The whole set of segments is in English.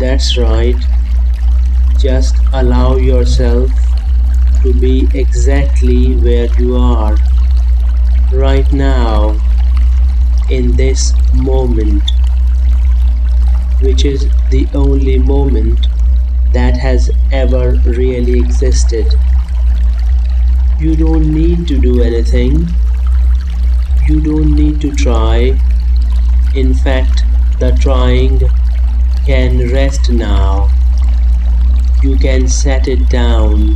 That's right. Just allow yourself to be exactly where you are right now in this moment, which is the only moment that has ever really existed. You don't need to do anything. You don't need to try. In fact, the trying can rest now. You can set it down.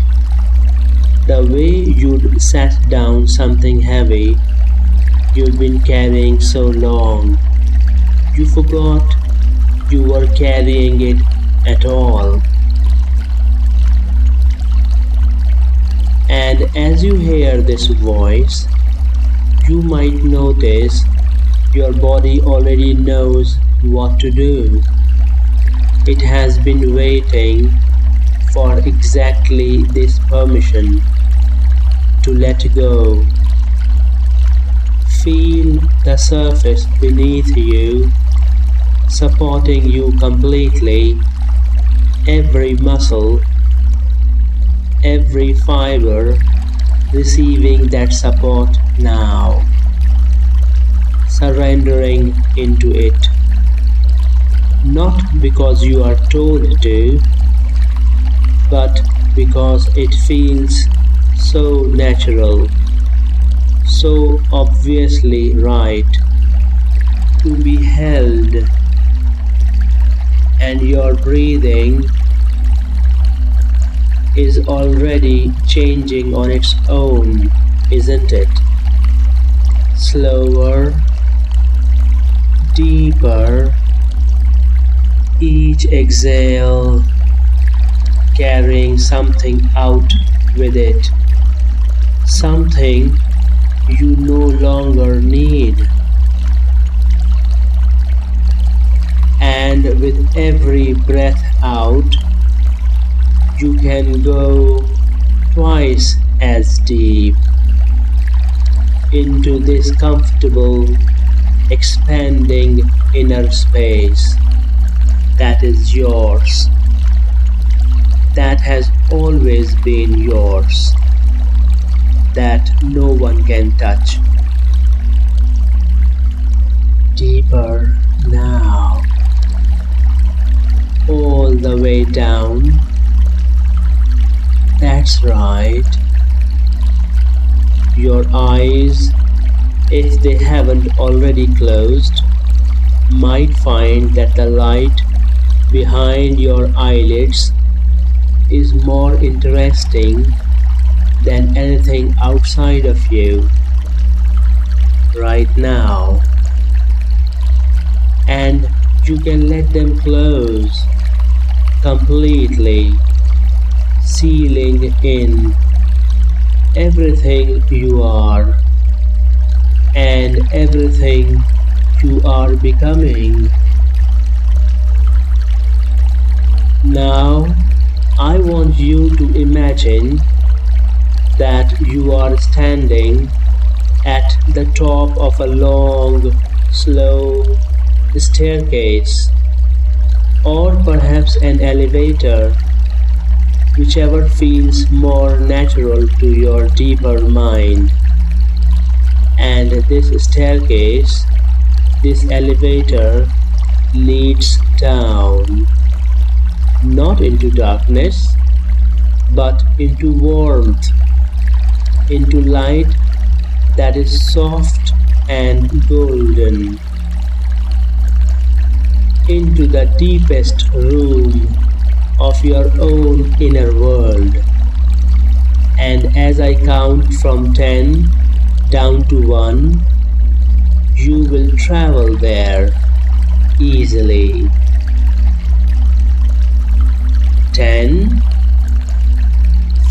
The way you'd set down something heavy you've been carrying so long. You forgot you were carrying it at all. And as you hear this voice, you might notice your body already knows what to do. It has been waiting for exactly this permission to let go. Feel the surface beneath you, supporting you completely. Every muscle, every fiber receiving that support now, surrendering into it. Not because you are told to, but because it feels so natural, so obviously right to be held. And your breathing is already changing on its own, isn't it? Slower, deeper, each exhale carrying something out with it, something you no longer need. And with every breath out, you can go twice as deep into this comfortable, expanding inner space that is yours, that has always been yours, that no one can touch. Deeper now, all the way down. That's right. Your eyes, if they haven't already closed, might find that the light behind your eyelids is more interesting than anything outside of you right now. And you can let them close completely, sealing in everything you are and everything you are becoming. Now, I want you to imagine that you are standing at the top of a long, slow staircase, or perhaps an elevator, whichever feels more natural to your deeper mind. And this staircase, this elevator, leads down, not into darkness, but into warmth, into light that is soft and golden, into the deepest room of your own inner world. And as I count from 10 down to 1, you will travel there easily. 10.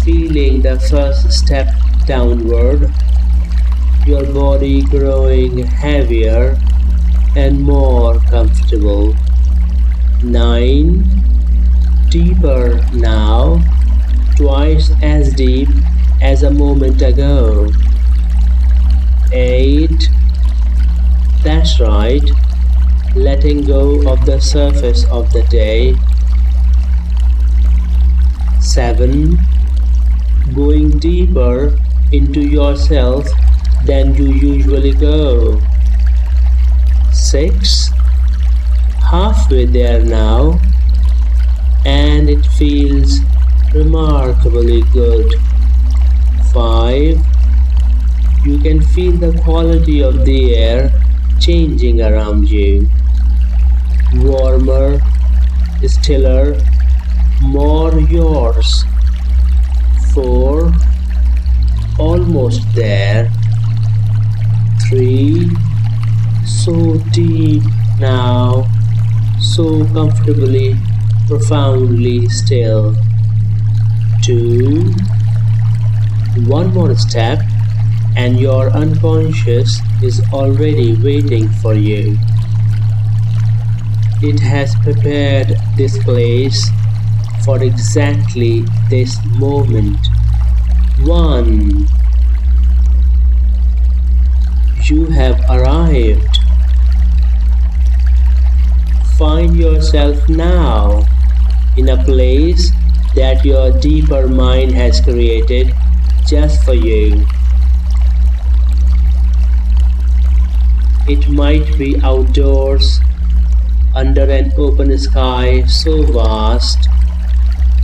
Feeling the first step downward, your body growing heavier and more comfortable. 9. Deeper now, twice as deep as a moment ago. 8. That's right, letting go of the surface of the day 7. Going deeper into yourself than you usually go. 6. Halfway there now, and it feels remarkably good. 5. You can feel the quality of the air changing around you. Warmer, stiller, more yours. 4. Almost there. 3. So deep now, so comfortably, profoundly still. 2. One more step, and your unconscious is already waiting for you. It has prepared this place for exactly this moment. 1. You have arrived. Find yourself now in a place that your deeper mind has created just for you. It might be outdoors, under an open sky so vast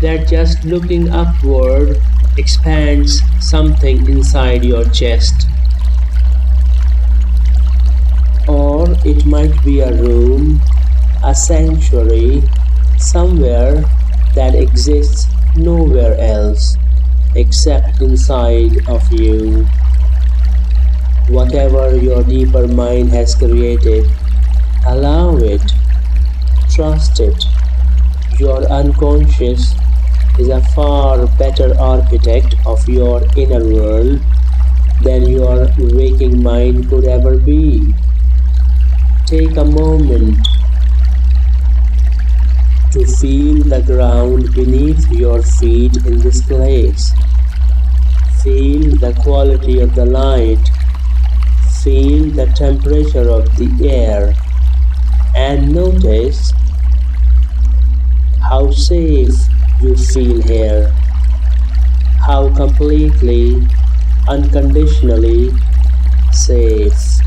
that just looking upward expands something inside your chest. Or it might be a room, a sanctuary, somewhere that exists nowhere else except inside of you. Whatever your deeper mind has created, allow it, trust it. Your unconscious is a far better architect of your inner world than your waking mind could ever be. Take a moment to feel the ground beneath your feet in this place. Feel the quality of the light. Feel the temperature of the air. And notice how safe you feel here. How completely, unconditionally safe.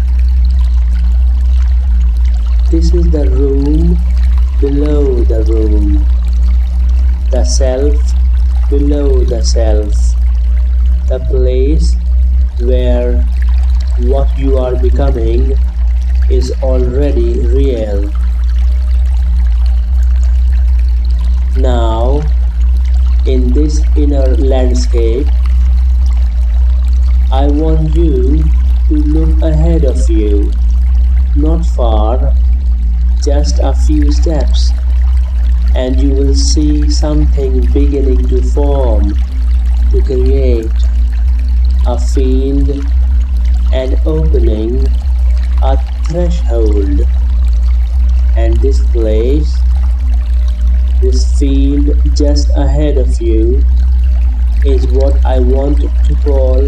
This is the room below the room, the self below the self, the place where what you are becoming is already real. Now, in this inner landscape, I want you to look ahead of you, not far, just a few steps, and you will see something beginning to form, to create a field, an opening, a threshold. And this place, this field just ahead of you, is what I want to call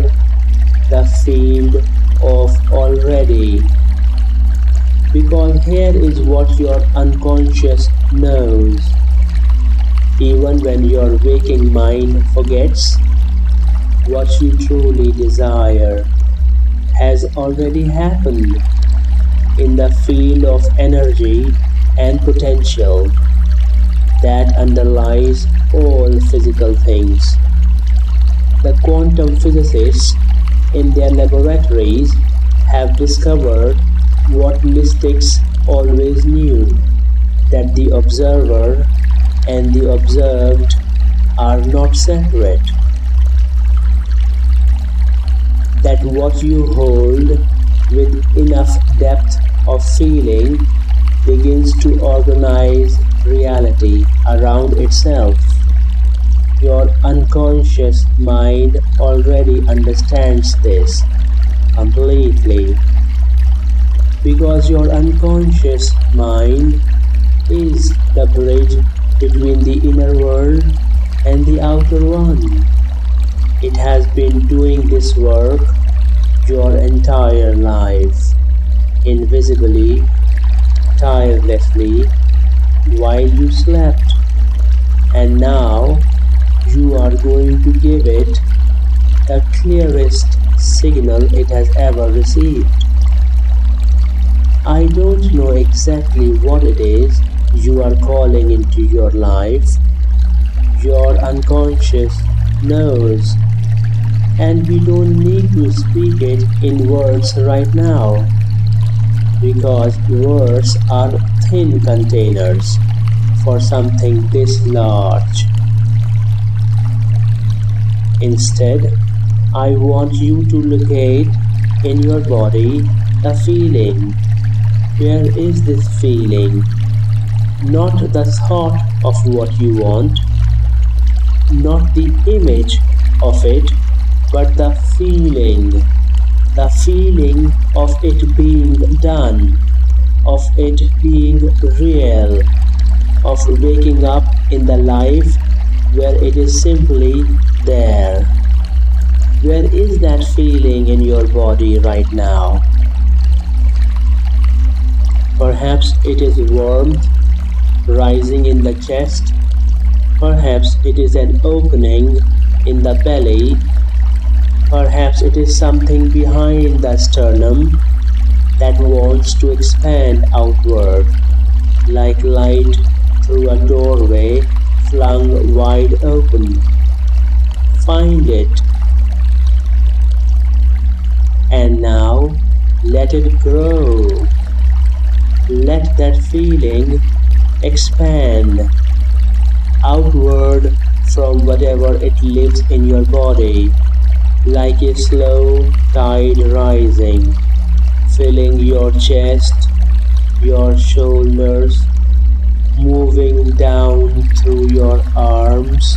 the field of already. Because here is what your unconscious knows. Even when your waking mind forgets, what you truly desire has already happened in the field of energy and potential that underlies all physical things. The quantum physicists in their laboratories have discovered what mystics always knew, that the observer and the observed are not separate. That what you hold with enough depth of feeling begins to organize reality around itself. Your unconscious mind already understands this completely. Because your unconscious mind is the bridge between the inner world and the outer one. It has been doing this work your entire life, invisibly, tirelessly, while you slept. And now you are going to give it the clearest signal it has ever received. I don't know exactly what it is you are calling into your life. Your unconscious knows, and we don't need to speak it in words right now, because words are thin containers for something this large. Instead, I want you to locate in your body a feeling. Where is this feeling? Not the thought of what you want, not the image of it, but the feeling of it being done, of it being real, of waking up in the life where it is simply there. Where is that feeling in your body right now? Perhaps it is warmth rising in the chest. Perhaps it is an opening in the belly. Perhaps it is something behind the sternum that wants to expand outward, like light through a doorway flung wide open. Find it. And now, let it grow. Let that feeling expand outward from whatever it lives in your body, like a slow tide rising, filling your chest, your shoulders, moving down through your arms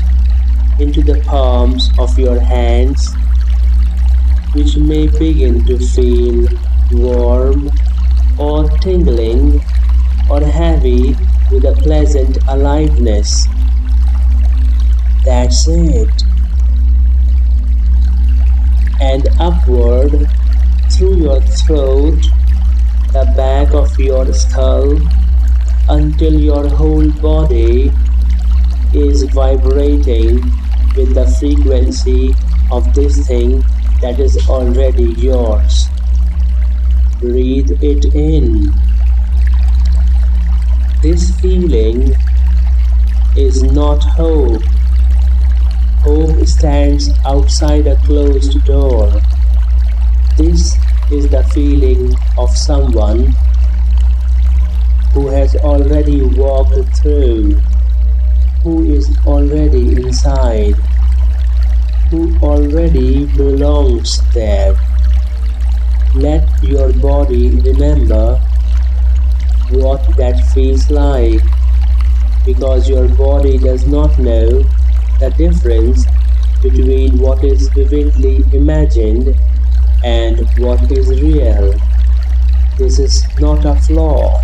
into the palms of your hands, which may begin to feel warm or tingling or heavy with a pleasant aliveness. That's it. And upward through your throat, the back of your skull, until your whole body is vibrating with the frequency of this thing that is already yours. Breathe it in. This feeling is not hope. Hope stands outside a closed door. This is the feeling of someone who has already walked through, who is already inside, who already belongs there. Let your body remember what that feels like, because your body does not know the difference between what is vividly imagined and what is real. This is not a flaw.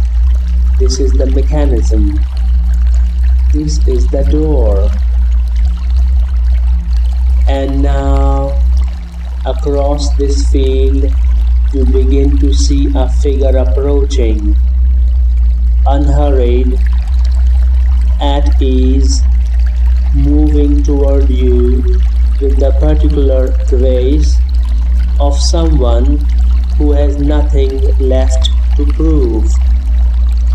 This is the mechanism. This is the door. And now, across this field, you begin to see a figure approaching, unhurried, at ease, moving toward you with the particular grace of someone who has nothing left to prove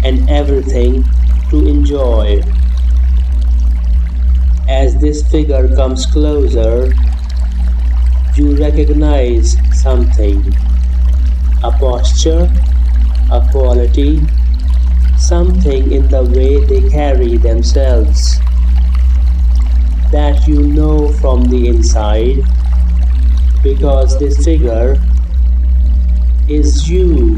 and everything to enjoy. As this figure comes closer, you recognize something, a posture, a quality, something in the way they carry themselves that you know from the inside, because this figure is you,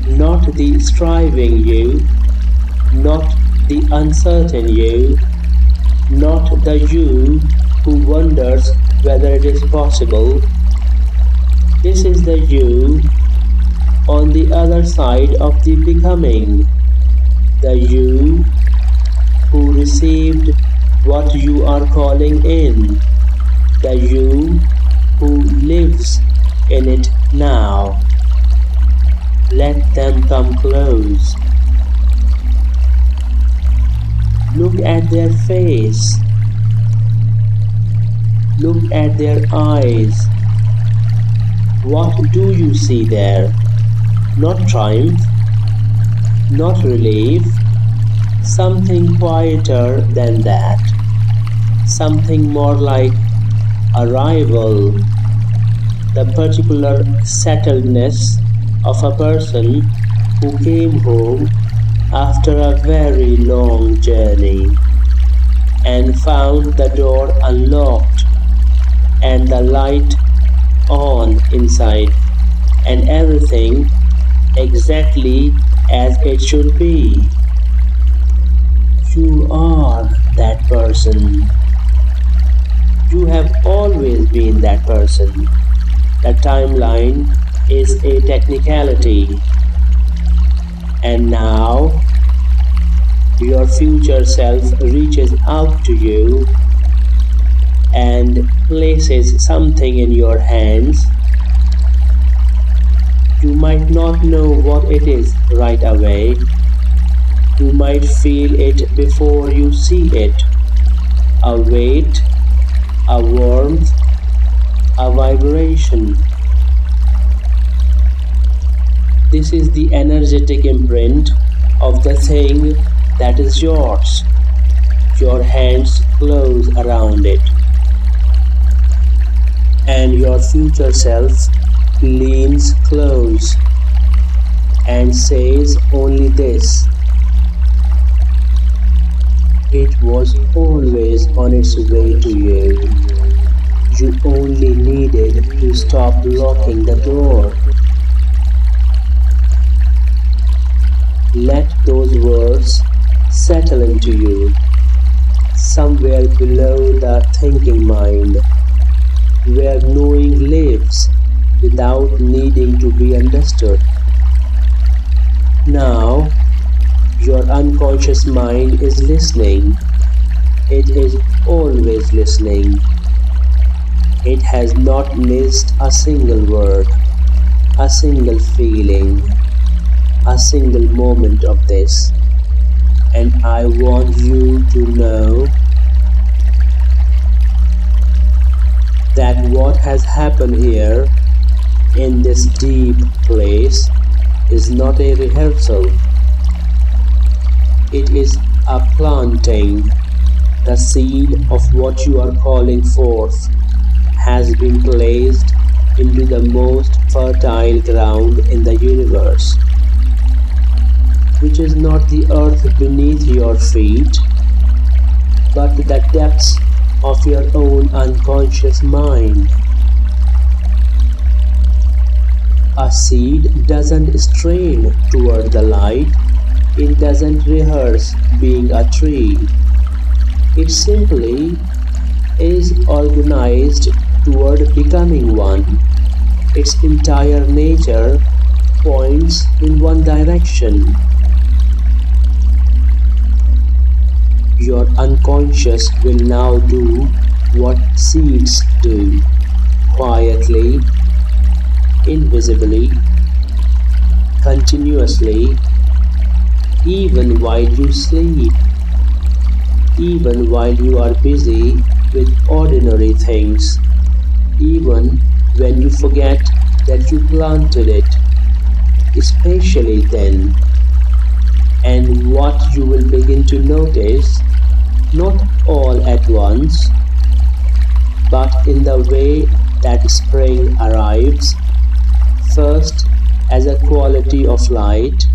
not the striving you, not the uncertain you, not the you who wonders whether it is possible. This is the you on the other side of the becoming, the you who received what you are calling in, the you who lives in it now. Let them come close. Look Look at their face. Look at their eyes. What do you see there? Not triumph, not relief, something quieter than that. Something more like arrival, the particular settledness of a person who came home after a very long journey and found the door unlocked and the light on inside and everything exactly as it should be. You are that person. You have always been that person. The timeline is a technicality. And now, your future self reaches out to you and places something in your hands. You might not know what it is right away. You might feel it before you see it. A weight, a warmth, a vibration. This is the energetic imprint of the thing that is yours. Your hands close around it. And your future self leans close and says only this: it was always on its way to you. You only needed to stop locking the door. Let those words settle into you, somewhere below the thinking mind, where knowing lives without needing to be understood. Now, your unconscious mind is listening. It is always listening. It has not missed a single word, a single feeling, a single moment of this. And I want you to know that what has happened here in this deep place is not a rehearsal. It is a planting. The seed of what you are calling forth has been placed into the most fertile ground in the universe, which is not the earth beneath your feet, but the depths of your own unconscious mind. A seed doesn't strain toward the light. It doesn't rehearse being a tree. It simply is organized toward becoming one. Its entire nature points in one direction. Your unconscious will now do what seeds do, quietly, invisibly, continuously, even while you sleep, even while you are busy with ordinary things, even when you forget that you planted it, especially then. And what you will begin to notice, not all at once, but in the way that spring arrives, first as a quality of light,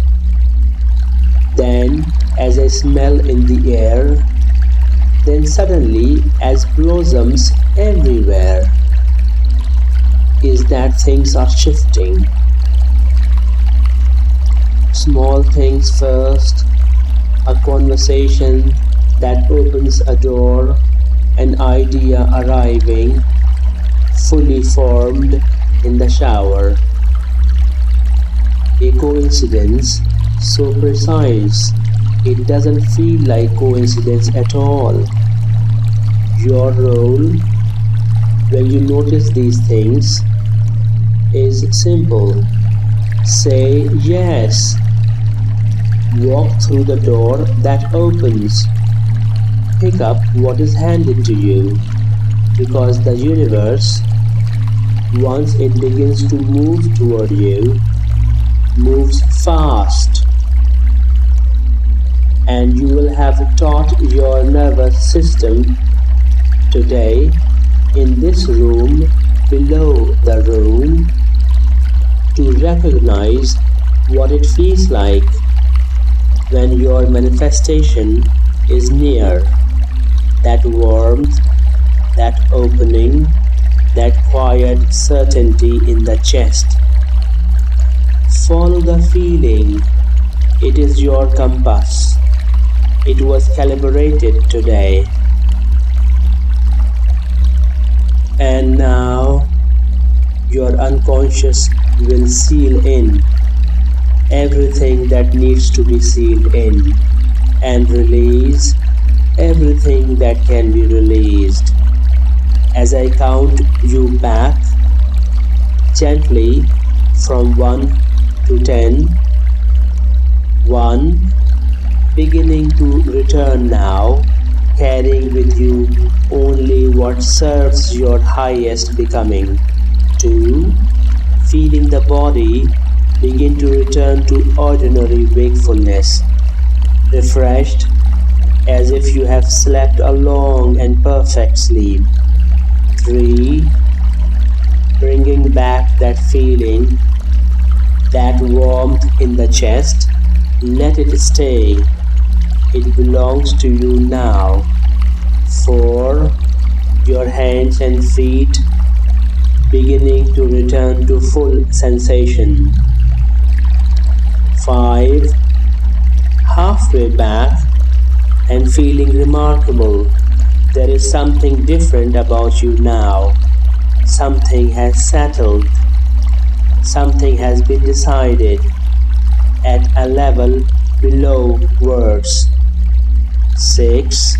then as a smell in the air, then suddenly as blossoms everywhere, is that things are shifting. Small things first, a conversation that opens a door, an idea arriving, fully formed in the shower. A coincidence so precise, it doesn't feel like coincidence at all. Your role, when you notice these things, is simple. Say yes. Walk through the door that opens. pick up what is handed to you, because the universe, once it begins to move toward you, moves fast, and you will have taught your nervous system today in this room, below the room, to recognize what it feels like when your manifestation is near. That warmth, that opening, that quiet certainty in the chest. Follow the feeling. It is your compass. It was calibrated today. And now your unconscious will seal in everything that needs to be sealed in and release everything that can be released. As I count you back gently from 1 to 10, 1, beginning to return now, carrying with you only what serves your highest becoming. 2, feeling the body begin to return to ordinary wakefulness, refreshed as if you have slept a long and perfect sleep. 3, bringing back that feeling, that warmth in the chest. Let it stay. It belongs to you now. 4, your hands and feet beginning to return to full sensation. 5, halfway back and feeling remarkable. There is something different about you now. Something has settled. Something has been decided at a level below words. 6,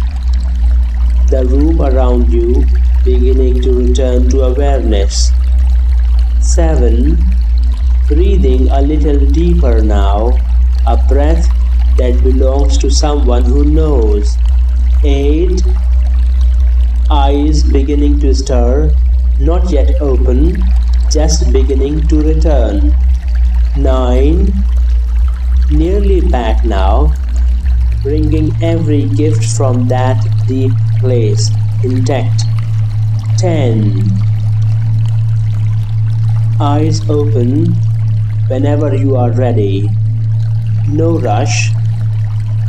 the room around you beginning to return to awareness. 7, breathing a little deeper now, a breath that belongs to someone who knows. 8, eyes beginning to stir, not yet open, just beginning to return. 9, nearly back now, bringing every gift from that deep place intact. 10, eyes open whenever you are ready. No rush.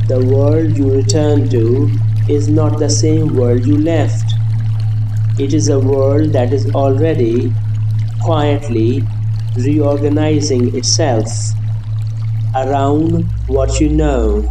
The world you return to is not the same world you left. It is a world that is already quietly reorganizing itself around what you know.